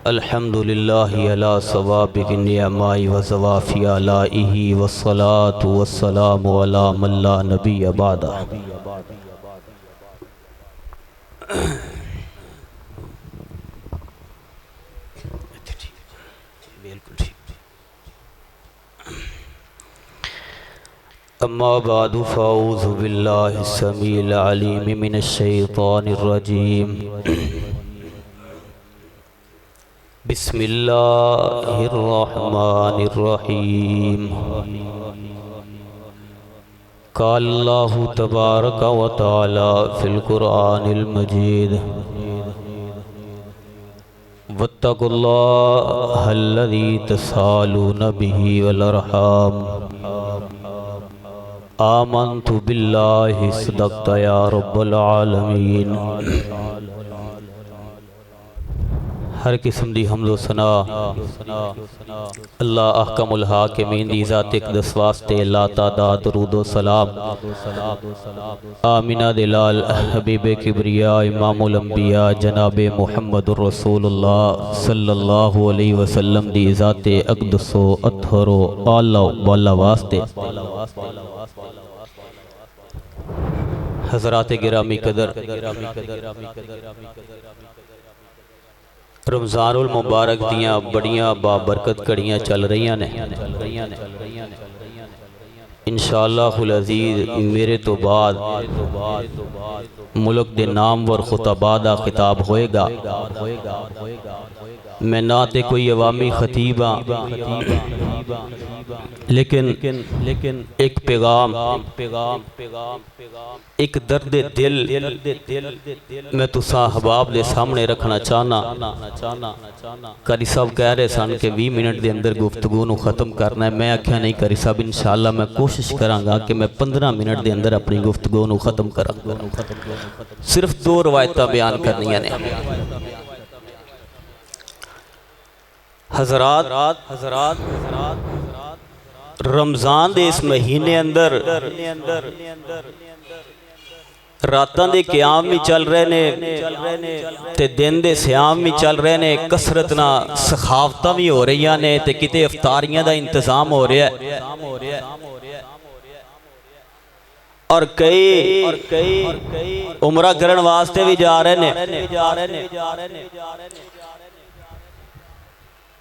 अल्हम्दुलिल्लाहि अला सवाबिक़ि निअमाइ व ज़वाफ़ि आलाइहि वस्सलातु वस्सलामु अला मन ला नबिय्य बअदा। अम्मा बादु फ़अऊज़ु बिल्लाहि समीइल अलीम मिनश शैतानिर रजीम। बिस्मिल्लाहिर्रहमानिर्रहीम। क़ालल्लाहु तबारक व तआला फ़िल क़ुरआनिल मजीद वत्तक़ुल्लाहल्लज़ी तसालून बिही वल अर्हाम आमन्तु बिल्लाहि सदक़्ता या रब्बल आलमीन। हर किस्म दी हम्दो सना अल्लाह अहकमुल हाकिमीन दी ज़ात इक़दस वास्ते ला तादाद दरूद व सलाम आमिना दिलाल हबीब किबरिया इमामुल अंबिया जनाब मुहम्मदुर रसूलुल्लाह सल्लल्लाहु अलैहि वसल्लम दी ज़ात अक़दस व अत्हर व आला वाला वास्ते। हज़रात गिरामी कदर, रमज़ानुल मुबारक दियाँ बड़ियाँ बाबरकत घड़ियाँ चल रही ने। इंशाअल्लाहुल अज़ीज़ मेरे तो बाद मुल्क के नामवर खुतबा दा खिताब होएगा। मैं ना ते कोई अवामी खतीब हाँ, लेकिन एक पैगाम, एक दर्द दिल मैं तुसा अहबाब दे सामने रखना चाहना। करी साहब कह रहे सन कि 20 मिनट के अंदर गुफ्तगू नूं खत्म करना है। मैं आख्या नहीं करी साहब, इंशाअल्लाह मैं कोशिश करांगा कि मैं 15 मिनट के अंदर अपनी गुफ्तगू नूं खत्म करा। सिर्फ 2 रवायतां बयान करनियां ने। हज़रात रमज़ान दे इस महीने अंदर रातां दे क़याम भी चल रहे ने ते दिन दे सियाम भी चल रहे ने। कसरत नाल सखावतां भी हो रही ने ते किते इफ्तारियां दा इंतजाम हो रहा है। और कई उमरा करन वास्ते भी जा रहे ने।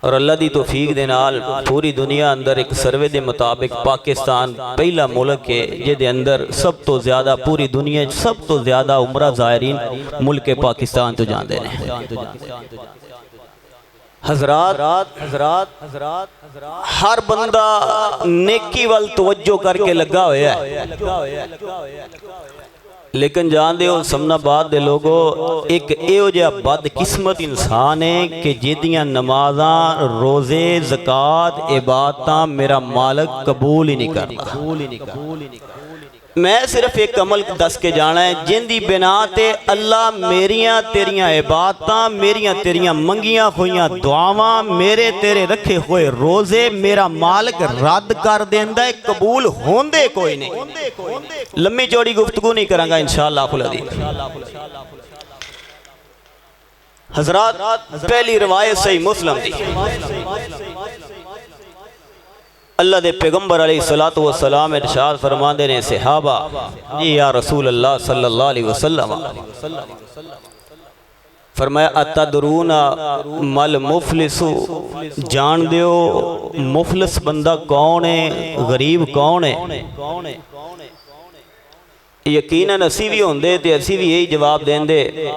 और अल्लाह की तौफीक दे नाल पूरी दुनिया अंदर एक सर्वे के मुताबिक पाकिस्तान पहला मुल्क है जिहदे अंदर सब तो ज़्यादा पूरी दुनिया सब तो ज़्यादा उमरा ज़ायरीन मुल्क पाकिस्तान तो जाते हैं। हज़रात हर बंदा नेकी वाल तवज्जो करके लगा होया है, लेकिन जानते हो समनाबाद के लोगों एक इहो जिहा बदकिस्मत इंसान है कि जिहदियां नमाज़ां रोज़े ज़कात इबादतां मेरा मालिक कबूल ही नहीं करता। मैं सिर्फ एक अमल दस के जाना है जिंदी बिना ते अल्लाह मेरियां तेरियां इबादतां मेरियां तेरियां मंगियां हुईयां दुआवां मेरे तेरे रखे हुए रोज़े मेरा मालिक रद्द कर देंदा है, कबूल होंदे कोई नहीं। लम्मी चौड़ी गुफ्तगू नहीं करांगा इंशाअल्लाह। हज़रात पहली रवायत सही मुस्लिम दी। अल्लाह दे पैगंबर अलैहिस्सलातु वस्सलाम इरशाद फरमाते ने सहाबा जी या रसूल अल्लाह सल्लल्लाहु अलैहि वसल्लम फरमाया अतदरूना मल मुफलिसु, जान दियो मुफलिस बंदा कौन है, गरीब कौन है। यकीनन असी भी होंदे ते असी भी यही जवाब देंदे।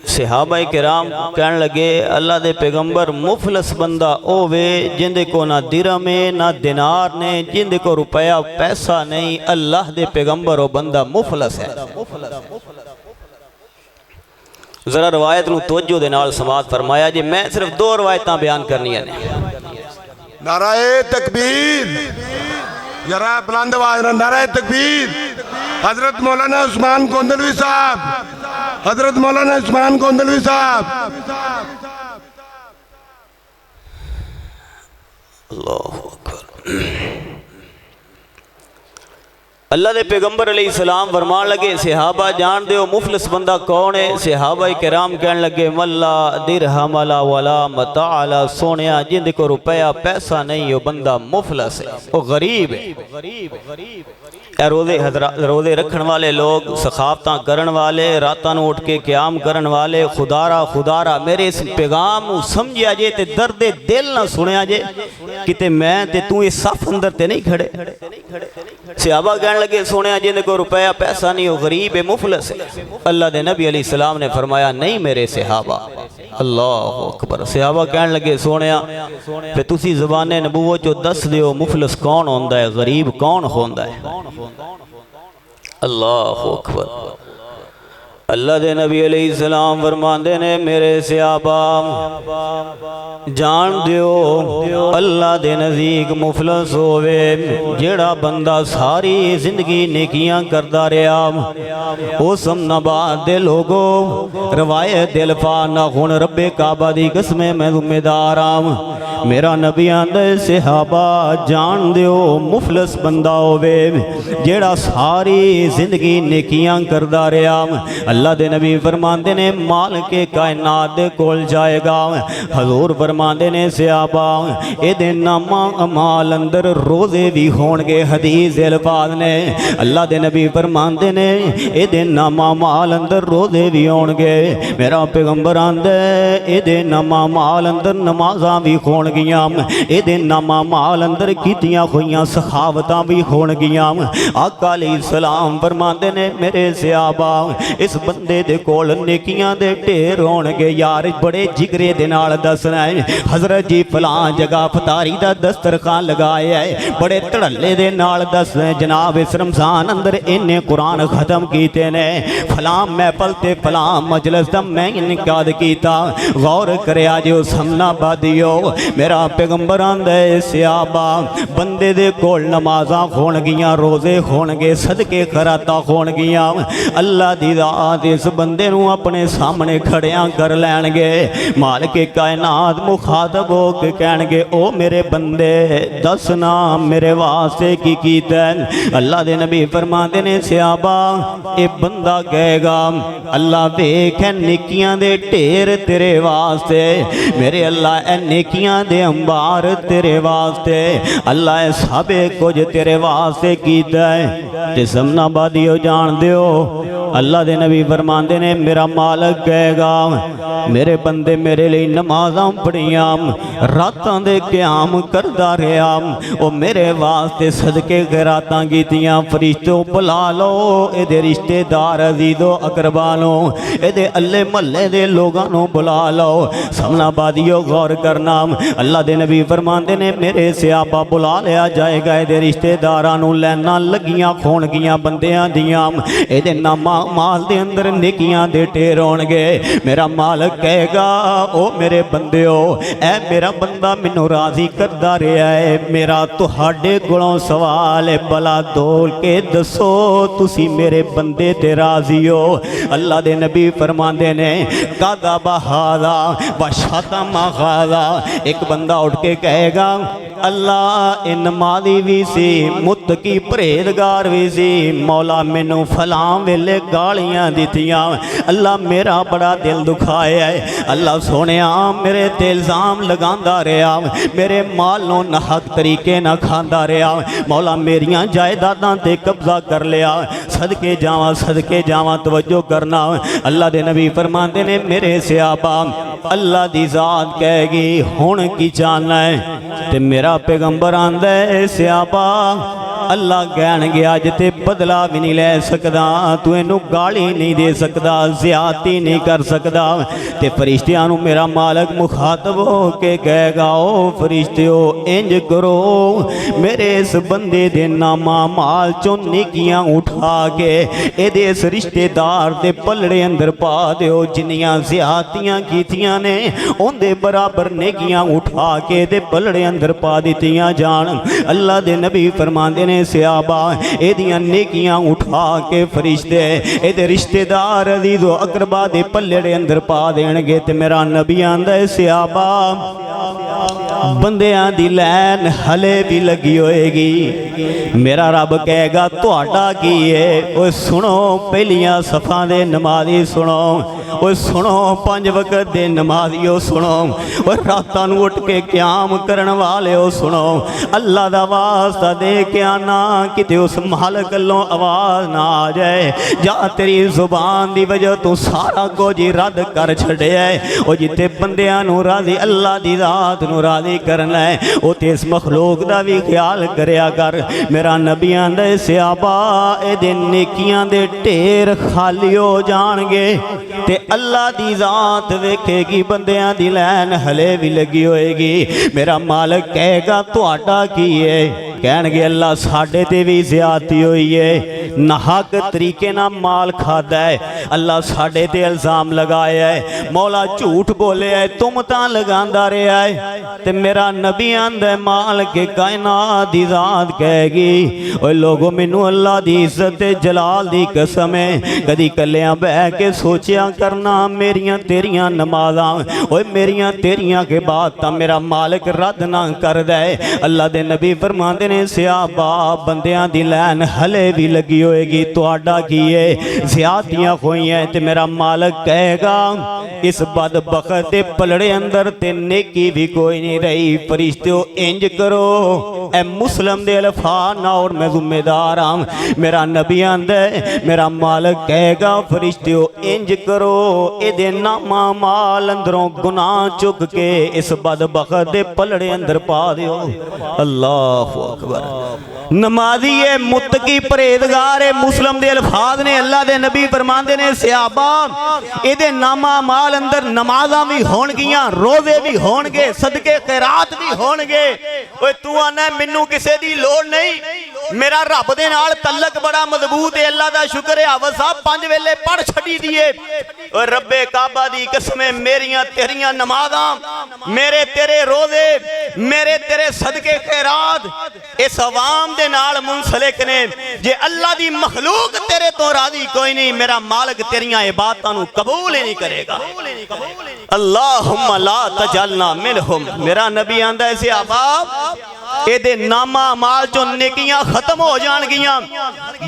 सहाबा किराम कहन लगे अल्लाह दे पैगंबर मुफलस बंदा होवे जिंदे को ना दिरहम है ना दिनार ने, जिंदे को रुपया पैसा नहीं। अल्लाह दे पैगंबर वो बंदा मुफलस है। जरा रवायत नूं तवज्जो दे नाल समाअत फरमाया जी। मैं सिर्फ 2 रवायतां बयान करनियां ने। नाराए तकबीर, जरा बुलंद आवाज में नाराए तकबीर। हजरत मौलाना उस्मान गोंदलवी साहब, हजरत मौलाना उस्मान गोंदलवी साहब। अल्लाहु अकबर। अल्लाह दे पैगंबर अलैहिस्सलाम फरमान लगे सहाबा जान दो मुफलिस बंदा कौन है। सहाबा किराम कहन लगे मल्ला दिरहम वला मता अला, सोनिया जिंद को रुपया पैसा नहीं हो बंदा मुफलिस है, वो गरीब है। रोजे रखन वाले लोग, सखावत करन वाले, रातां नूं उठ के क़याम करन वाले, खुदारा मेरे इस पैगाम नूं समझिया जे ते दर्दे दिल ना सुनिया जे किते मैं ते तू इस सफ अंदर ते नहीं खड़े। सहाबा कहन लगे सोनिया जिंद को रुपया पैसा नहीं हो गरीब है मुफलिस है। अल्लाह दे नबी अलैहिस्सलाम ने फरमाया नहीं मेरे सहाबा। अल्लाह अकबर। सहाबा कहन लगे सोनिया फिर तुसी ज़बाने नबूवत चो दस दियो मुफलिस कौन होंदा है, गरीब कौन होंदा है। अल्लाह अकबर। अल्लाह दे नबी अलैहिस्सलाम फरमांदे ने मेरे सहाबा जान दियो अल्लाह दे नज़दीक मुफलिस होवे जेड़ा बंदा सारी जिंदगी नेकियां करदा रहा। ओ समनाबाद दे लोगो रवायत दिल पा ना हुन रब्बे काबा दी कसम मैं जिम्मेदार आं। मेरा नबी आंदे सहाबा जान दियो मुफलिस बंदा होवे जेड़ा सारी जिंदगी नेकियां करदा रहा। अल्लाह दे नबी फरमांदे ने माल के कायनात दे कोल जाएगा। हजूर फरमांदे ने सहाबा एदे नामा अमाल अंदर रोजे भी होणगे। हदीस दे अल्फाज ने अल्लाह दे नबी फरमांदे ने एदे नामा माल अंदर रोजे भी होणगे। मेरा पैगंबर आंदे एदे नामा माल अंदर नमाज़ां भी होणगियां, एदे नामा माल अंदर कीतियां होईयां सखावतां भी होणगियां। आका अलैहिस्सलाम फरमांदे ने मेरे सहाबा इस बंदे दे कोल नेकियां दे ढेर होणगे। यार बड़े जिगरे दे नाल दसना है हजरत जी फलां जगह फतारी दा दस्तरखान लगाया है, बड़े धड़ल्ले दे नाल दसना है जनाब इस रमजान अंदर इन्ने कुरान खत्म कीते ने, फलां महफल ते फलां मजलिस दा मैं इनकाद कीता। गौर करया जो समना बादियो मेरा पैगंबर आंदा है सहाबा बंदे दे कोल नमाज़ां होणगियां, रोजे होणगे, सदके खराता होणगियां। अल्लाह दी रात इस बंदे नूं अपने सामने खड़ियां कर लैणगे। मालिक कायनात मुखातब हो के कहणगे ओ मेरे बंदे दसना मेरे वास्ते की कीता है। अल्लाह दे नबी फरमांदे ने सहाबा ए बंदा कहेगा अल्लाह वेख नेकियां दे ढेर तेरे वास्ते, मेरे अल्लाह ए नेकियां दे अंबार तेरे वास्ते, अल्लाह ए सबे कुछ तेरे वास्ते कीता है। ते समना बादियो जान दियो अल्लाह दे नबी फरमांदे ने मेरा मालिक कहेगा मेरे बंदे मेरे लिए नमाज़ां पढ़ियां, रातां दे क़याम करदा रहा, ओ मेरे वास्ते सदके खैरातां कीतियां। फरिश्तों बुला लो एदे रिश्तेदार अजीज़ो अकरबानो एदे अल्ले महल्ले दे लोगां नूं बुला लो। समना बादियो गौर करना अल्लाह दे नबी फरमांदे ने मेरे सहाबा बुला लिया जाएगा। एदे रिश्तेदारां नूं लैनां लगियां होणगियां बंदियां दियां, एदे नामा माल दे अंदर नेकियां दे ढेर होणगे। मेरा मालिक कहेगा ओ मेरे बंदियो ऐ मेरा बंदा मैनू राजी करदा रहा है, मेरा तुहाडे कोलों सवाल है भला दोल के दसो तुसी मेरे बंदे ते राजी हो। अल्लाह दे नबी फरमांदे ने कादा बहादा बशाता माखादा। एक बंदा उठ के कहेगा अल्लाह इन नमाज़ी भी सी, मुत्तकी परहेजगार भी सी, मौला मैनू फलां वेले गालियां दित्तियां, अल्लाह मेरा बड़ा दिल दुखाया है। अल्लाह सोनिया मेरे ते इल्ज़ाम लगांदा रहा, मेरे माल नूं नाहक तरीके ना खांदा रहा, मौला मेरियां जायदादां ते कब्जा कर लिया। सदके जावां तवज्जो करना। अल्लाह दे नबी फरमांदे ने मेरे सहाबा अल्लाह दी ज़ात कहेगी हुण की चाहना है, ते मेरा पैगंबर आंदा है सहाबा अल्लाह कहणगे अज ते बदला भी नहीं ले सकदा, तू इनू गाली नहीं दे सकदा, ज़्यादती नहीं कर सकदा। ते फरिश्तियां नू मेरा मालिक मुखातब हो के कहेगा ओ फरिश्तियो इंज करो मेरे इस बंदे दे नामा माल चों नेकियां उठा के एदे इस रिश्तेदार दे पलड़े अंदर पा दिओ, जिन्नियां ज़्यादतियां कीतियां ने उनदे बराबर नेकियां उठा के दे पलड़े अंदर पा दित्तियां जान। अल्लाह दे नबी फरमांदे ने सहाबा एदियां नेकियां उठा के फरिश्ते एदे रिश्तेदार अजीज़ो अकरबा दे पल्ले अंदर पा देणगे। ते मेरा नबी आंदा है सहाबा बंदियां दी लैन हले भी लगी होएगी। मेरा रब कहेगा तुहाडा की है। ओए सुनो पहलियां सफां दे नमाजी सुनो, ओए सुनो 5 वक्त दे नमाजियो सुनो, ओए रातां नूं उठ के क़याम करन वालिओ सुनो। अल्लाह दा वास्ता दे के आना किते उस मालिक अल्लों आवाज़ ना आ जाए जा तेरी जुबान दी वजह तू सारा कुछ ही रद्द कर छड़िया है। ओ जिते बंदियां नूं राज़ी अल्लाह दी जात नूं राज़ी करना है उते इस मखलूक दा भी ख्याल करया कर। मेरा नबियां दे सहाबा इहदे नेकियां दे ढेर खाली हो जाणगे ते अल्लाह दी जात वेखेगी बंदियां दी लैन हले भी लगी होएगी। मेरा मालिक कहेगा तुहाडा की है? कहणगे अल्लाह साडे ते भी ज़्यादती होई है, नाहक तरीके नाल माल खादा है, अल्लाह साडे ते इल्ज़ाम लगाया है, मौला झूठ बोले है, तुमतां लगांदा रहा है। ते मेरा नबी आंदा माल के कायनात दी जात कहेगी ओए लोगो मैनू अल्लाह दी इज्जत ते जलाल दी कसम है कदी कल्लियां बह के सोचिया करना मेरियां तेरियां नमाज़ां ओए मेरियां तेरियां के बाद तां मेरा मालिक रद्द ना करदा है। अल्लाह दे नबी फरमांदे ने सहाबा बंदियां दी लैन हले भी लगी होएगी तुहाडा की है? ज़्यादतियां होईयां ते मेरा मालिक कहेगा इस बदबख्त दे पलड़े अंदर ते नेकी भी कोई नहीं रही। फरिश्तों इंज करो ए मुस्लिम दे अल्फाज ना और मैं जिम्मेदार हां। मेरा नबी आंदा मेरा मालिक कहेगा फरिश्तों इंज करो एदे नामा माल अंदरों गुनाह चुक के इस बदबख्त दे पलड़े अंदर पा दियो। अल्लाहु अकबर। नमाजी है, मुत्तकी परहेजगार है, मुस्लिम दे अल्फाज ने अल्लाह दे नबी फरमांदे ने सहाबा एदे नामा माल अंदर नमाज़ां भी होणगियां, रोजे भी होणगे, सदके खैरात भी होणगे। ओए तू आना मैनू किसे दी लोड़ नहीं, मेरा रब दे नाल तल्लक बड़ा मजबूत है। अल्लाह दा शुक्र है हाफिज़ साहब 5 वेले पढ़ छड़ी दिए। ओए रब्बे काबा दी कसमें मेरियां तेरियां नमाज़ां, मेरे तेरे रोजे, मेरे तेरे सदके खैरात इस अवाम दे नाल मुंसलिक ने। जे अल्लाह दी मखलूक तेरे तो राजी कोई नहीं, मेरा मालिक तेरियां इबादतां नूं कबूल ही नहीं करेगा। अल्लाहुम्मा ला तजलना मिनहुम। मेरा नबी आंदा है सहाबा एदे नामा माल चो नेकियां खत्म हो जाणगियां,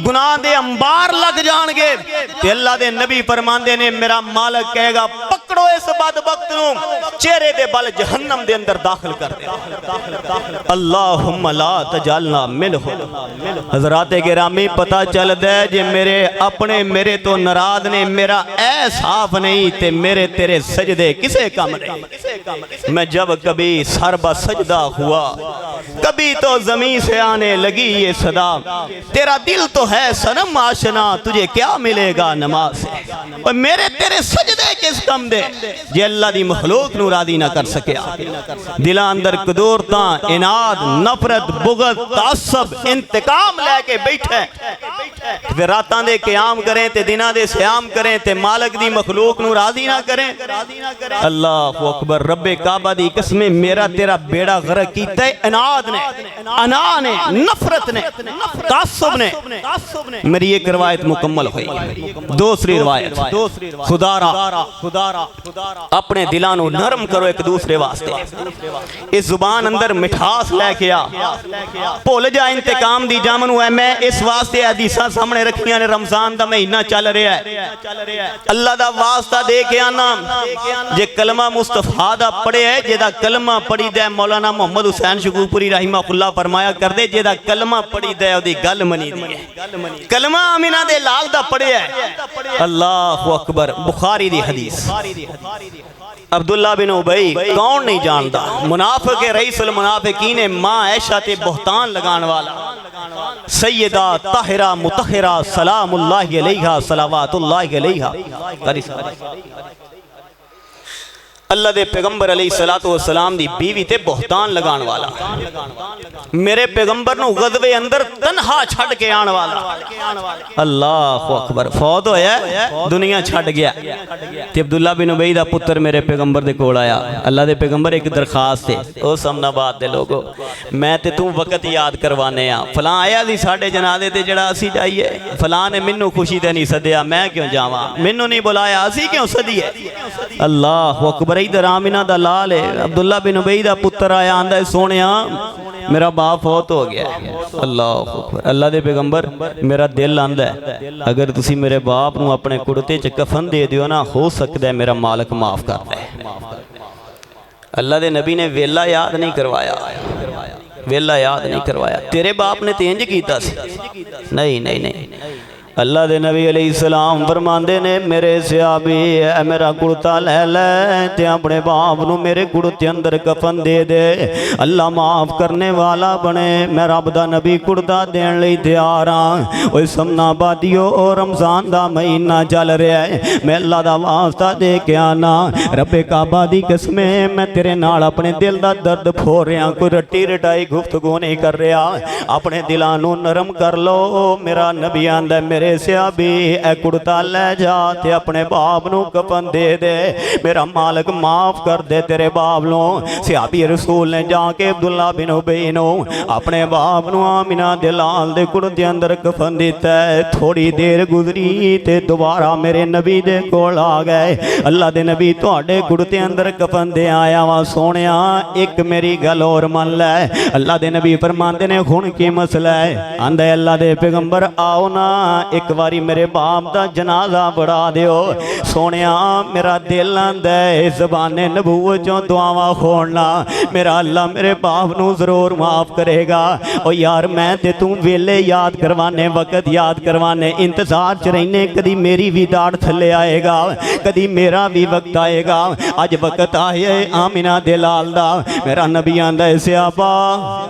गुनाह दे अंबार लग जाणगे ते अल्लाह दे नबी फरमांदे ने मेरा मालिक कहेगा पकड़ो इस बदबख्त नूं चेहरे दे बल जहन्नम दे अंदर दाखिल कर दे। अल्लाहुम्मा ला तजलना मिनहुम। हज़रात गिरामी पता चलदा है जे मेरे अपने मेरे तो नाराज ने, मेरा ऐ साफ नहीं ते मेरे तेरे सजदे किसे काम नहीं। मैं जब कभी सर ब सजदा हुआ कभी तो जमीन से आने लगी ये सदा तेरा दिल तो है सनम आशना तुझे क्या मिलेगा नमाज से। और मेरे तेरे सजदे किस कम दे जे अल्लाह दी मखलूक नूं राज़ी ना कर सकिया। दिलां अंदर कदूरतां, इनाद, नफरत, बुग़्ज़, तासब, इंतकाम लेके बैठे फिर रातां दे क़याम करें ते दिनां दे सियाम करें ते मालिक दी मखलूक नूं राज़ी ना करें। अल्लाहु अकबर। रब्बे काबा दी कसमें मेरा तेरा बेड़ा गर्क कीता है इनाद ने, अना ने, नफरत ने, तासुब ने। मेरी एक रिवायत मुकम्मल हुई। दूसरी रिवायत खुदारा अपने दिलां नूं नरम करो एक दूसरे वास्ते। इस जुबान अंदर मिठास लेके आ, भुल जा इंतकाम दी जम नूं। मैं इस वास्ते हदीसां सामने रखियां ने, रमजान दा महीना चल रहा है, अल्लाह दा वास्ता दे के आना जे कलमा मुस्तफा दा पढ़े है, जेदा कलमा पढ़ी दा मौलाना मोहम्मद हुसैन शकूपुरी रहमतुल्लाह फरमाया करदे जेदा कलमा पढ़ी दा ओदी गल मनी दी है। कलमा अमीना दे लाल दा पढ़े है। अल्लाहु अकबर। बुखारी दी हदीस अब्दुल्ला बिन उबई कौन नहीं जानता, मुनाफिक रईसुल मुनाफिकीन मां ऐशा ते बहतान लगान वाला सैयदा ताहिरा मुतहिरा सलामुल्लाहि अलैहा सलावतुल्लाहि अलैहा। अल्लाह दे पैगंबर अलैहिस्सलातु वस्सलाम दी बीवी ते बहतान लगान वाला, मेरे पैगंबर नूं गज़वे अंदर तन्हा छड़ के आने वाला। अल्लाहु अकबर। फौत होया दुनिया छड़ गया ते अब्दुल्ला बिन उबई दा पुत्र मेरे पैगंबर दे कोल आया। अल्लाह दे पैगंबर एक दरखास्त है। ओ समनाबाद दे लोगो मैं ते तू वक्त याद करवाने आ, फलां आया सी साडे जनाजे ते जड़ा असी जाइए, फलां ने मैनू खुशी ते नहीं सद्या, मैं क्यों जावां, मैनू नहीं बुलाया, असी क्यों सदिए। अल्लाहु अकबर। उमर इधर आमिना दा लाल है, अब्दुल्ला बिन उबई दा पुत्र आया, आंदा सोनिया मेरा बाप फौत हो गया। अल्लाह अकबर, अल्लाह दे पैगंबर मेरा दिल आंदा है अगर तुसी मेरे बाप नूं अपने कुड़ते च कफन दे दियो ना, हो सकता है मेरा मालिक माफ कर दे। अल्लाह दे नबी ने वेला याद नहीं करवाया, वेला याद नहीं करवाया। तेरे बाप ने तो इंज कीता सी, नहीं नहीं नहीं। अल्लाह दे नबी अलैहिस्सलाम फरमांदे ने मेरे सहाबी मेरा कुर्ता लै लै ते अपने बाप नूं मेरे कुर्ते अंदर कफन दे दे, अल्लाह माफ करने वाला बने। मैं रब दा नबी कुर्ता देण लई तैयार हां। ओए समना बादियो रमजान दा महीना चल रहा है, मैं अल्लाह दा वास्ता दे के आना, रब्बे काबा दी कसम मैं तेरे नाल अपने दिल दा दर्द फोड़ रहा, कोई रट्टी रटाई गुफ्तगू नहीं कर रहा, अपने दिलां नूं नरम कर लो। मेरा नबी आंदा मेरे सहाबी ए कुर्ता लै जा ते अपने बाप नूं कफन दे दे, मेरा मालिक माफ कर दे तेरे बाप नूं। सहाबी रसूल ने जाके अब्दुल्ला बिन उबई नूं अपने बाप नूं आमिना दे लाल दे कुर्ते अंदर कफन दिता है। थोड़ी देर गुजरी ते दोबारा मेरे नबी दे कोल आ गए। अल्लाह दे नबी तुहाडे कुर्ते अंदर कफन दे आया वा सोनिया, एक मेरी गल और मन लै। अल्लाह दे नबी फरमांदे ने हुण की मसला है? आंदा अल्लाह दे पैगंबर आओ ना एक बारी मेरे बाप दा जनाजा बढ़ा दियो। सोनिया मेरा दिल आंदा है ज़बाने नबूवत चों दुआवां खोलना, मेरा अल्लाह मेरे बाप नूं जरूर माफ करेगा। ओ यार मैं ते तू वेले याद करवाने, वक्त याद करवाने, इंतजार च रहने कदी मेरी भी दाड़ थल्ले आएगा, कदी मेरा भी वक्त आएगा। अज वक्त आए आमिना दे लाल दा। मेरा नबी आंदा है सहाबा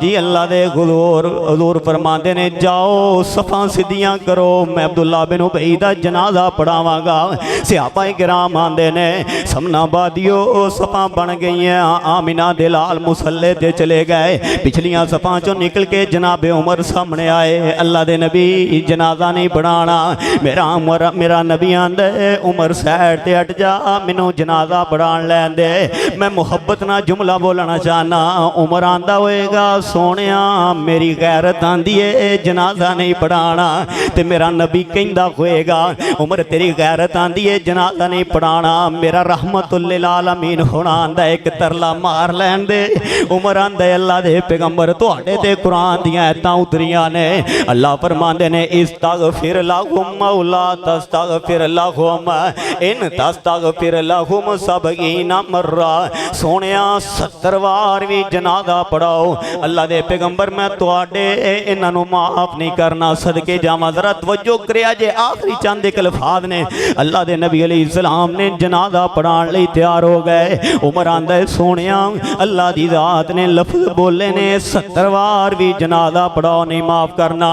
जी अल्लाह दे हुजूर फरमांदे ने जाओ सफां सिद्धियां करो, मैं अब्दुल्ला बिन उबई दा जनाजा पढ़ावांगा। सहाबा किराम आंदे ने समना बादियो सफां बन गई आमिना दे लाल मुसल्ले ते चले गए। पिछलियां सफां चों निकल के जनाबे उमर सामने आए। अल्लाह दे नबी जनाजा नहीं पढ़ाना, मेरा नबी आंदा उमर सैड ते हट जा, मैनू जनाजा पढ़ान लैन दे, मैं मुहब्बत ना जुमला बोलना चाहना। उमर आंदा होएगा सोनिया मेरी गैरत आंदी है जनाजा नहीं पढ़ाना, ते मेरा नबी कहंदा होएगा उमर तेरी गैरत आंदी है जनाजा नहीं पढ़ाना, मेरा रहमतुल लिल आलमीन होना आंदा एक तरला मार लैन दे। उमर आंदा अल्लाह दे पैगंबर तुहाडे ते कुरान दियां आयतां उतरियां ने, अल्लाह फरमांदे ने इस्तगफिर लहुम मौला तस्तगफिर लहुम इन तस्तगफिर लहुम सबगीना मर्रा। सोनिया 70 बार भी जनाजा पढ़ाओ, अल्लाह दे पैगंबर मैं तुहाडे इन्हां नूं माफ नहीं करना। सदके जावां जरा तवज्जो करिया जे आखिरी चंद एक अल्फाज ने अल्लाह दे नबी अलैहिस्सलाम ने जनाजा पढ़ाने लई तैयार हो गए। उमर आंदा है सोनिया अल्लाह दी जात ने लफ्ज बोले ने 70 बार भी जनाजा पढ़ाओ नहीं माफ करना,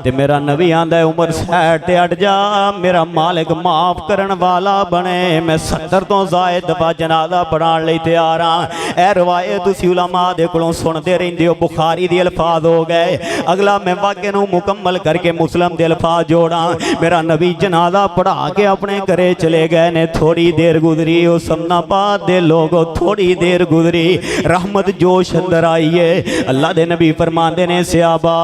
ते मेरा नबी आंदा है उमर सैड ते हट जा, मेरा मालिक माफ करन वाला बने। मैं 70 तो ज़ायद दफा जनाजा पढ़ाने लई तैयार हां। ए रवायत तुसी उलमा दे कोलों सुनदे रहिंदे हो, बुखारी दे अल्फाज हो गए। अगला मैं वाक़े नूं मुकम्मल करके मुस्लिम दे अल्फाज जोड़ा। मेरा नबी जनाजा पढ़ा के अपने घरे चले गए ने। थोड़ी देर गुजरी उस समनाबाद दे लोगों, थोड़ी देर गुजरी रहमत जोश अंदर आई है। अल्लाह दे नबी फरमांदे ने सहाबा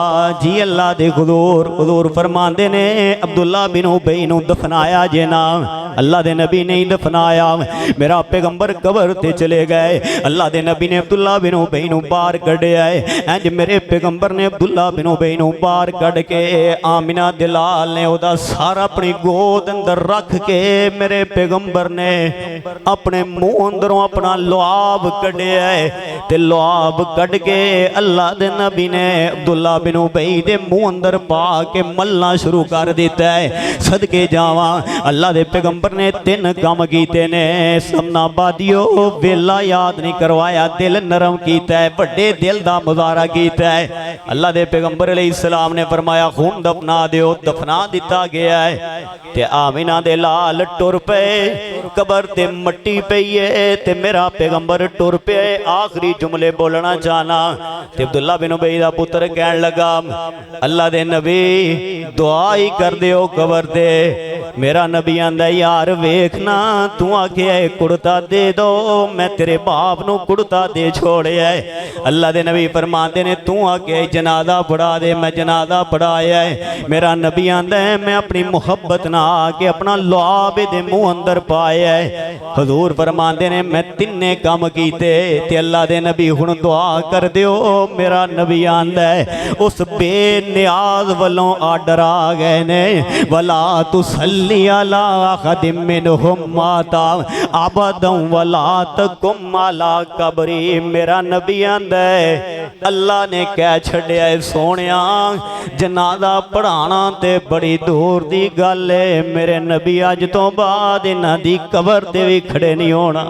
जी अल्लाह दे हुजूर फरमांदे ने अब्दुल्ला बिन उबई नूं दफनाया जे ना, अल्लाह दे नबी नहीं दफनाया, मेरा पैगंबर कबर ते चले गए। अल्लाह दे नबी ने अब्दुल्ला बिन उबई नूं बाहर कढ़िया है। इंज मेरे पैगंबर ने अब्दुल्ला बिन उबई नूं बाहर कढ़ के आमिना दे लाल ने ओदा सारा अपनी गोद अंदर रख के मेरे पैगंबर ने अपने मुंह अंदरों अपना लुआब कढ़िया है, ते लुआब कढ़ के अल्लाह दे नबी ने अब्दुल्ला बिन उबई दे मुंह अंदर पा के मलना शुरू कर दिता है। सदके जावां अल्लाह दे पैगंबर ने 3 काम कीते ने। समना बादियो वेला याद नहीं करवाया, दिल नरम कीता है, बड़े दिल दा मुजाहरा कीता है। अल्लाह दे पैगंबर अलैहिस्सलाम ने फरमाया खून दफना दियो, दफना दिता गया है। ते आमिना दे लाल टुर पे कबर ते मट्टी पई है, ते मेरा पैगंबर टुर पे आखिरी जुमले बोलना चाहना। ते अब्दुल्ला बिन उबई दा पुत्र कहन लगा अल्लाह दे नबी दुआ ही कर दियो कबर दे, मेरा नबी आंदा यार वेखना तू आखे कुड़ता दे दो मैं तेरे बाप नू कुड़ता दे छोड़िया है। अल्लाह दे नबी फरमाते ने तू आके जनाजा पढ़ा दे मैं जनाजा पढ़ाया है। मेरा नबी आंदा है मैं अपनी मुहब्बत ना आके अपना लुआब दे मुंह अंदर पाया है। हजूर फरमाते ने मैं तिन्ने काम कीते ते अल्लाह दे नबी हुण दुआ कर दियो। मेरा नबी आंदा है उस बेनियाज वालों आर्डर आ गए ने वला तुसल्ली अला अहदिम मिनहुम माता अबदन वला तकुम अला कबरी। मेरा नबी आंदा है अल्लाह ने कह छड़िया है सोनिया जनाजा पढ़ाना ते बड़ी दूर दी गल है। मेरे नबी अज तो बाद इन्हां दी कबर ते भी खड़े नहीं होना।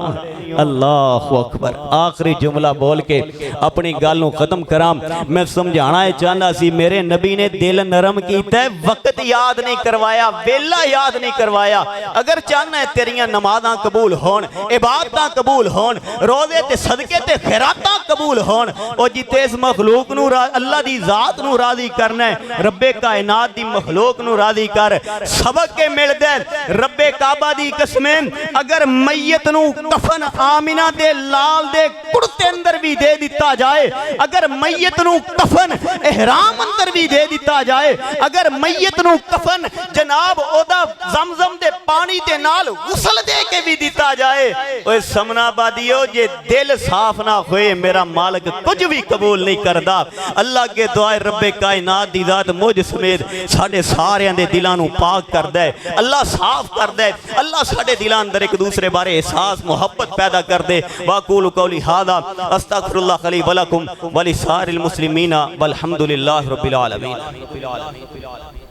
अल्लाह अकबर। आखिरी जुमला बोल के अपनी गल नूं खत्म करा। मैं समझाना है चाहना सी मेरे नबी ने दिल नरम कीता है, वक्त याद नहीं करवाया, वेला याद नहीं करवाया। अगर चाहना है तेरियां नमाज़ां कबूल होन, इबादतां कबूल होन, रोज़े ते सदके ते खैरातां कबूल होन, और जिते इस मखलूक नूं अल्लाह दी जात नूं राज़ी करना है, रब्बे कायनात दी मखलूक नूं राज़ी कर। सबक के मिलदा है रब्बे काबा दी कसमें अगर मैयत नूं कफन आमिना दे लाल दे कुर्ते अंदर भी दे दिता जाए, अगर मैयत नूं कफन इहराम अंदर भी दे दिता जाए, अगर मैयत नूं कफन जनाब ओदा जमजम दे पानी दे नाल गुसल दे के भी दिता जाए, ओए समनाबादियो जे दिल साफ ना होए मेरा मालिक कुछ भी कबूल नहीं करदा। अल्लाह के दुआए रब्बे कायनात दी जात मुझ समेत साडे सारियां दे दिलां नूं पाक करदा है, अल्लाह साफ करदा है। अल्लाह साडे दिलां अंदर एक दूसरे बारे एहसास मुहब्बत पैदा कर दे। वाकुलु कौली हादा अस्तगफिरुल्लाह ली व लकुम व लिसारिल मुस्लिमीना वल्हम्दुलिल्लाहि रब्बिल आलमीन।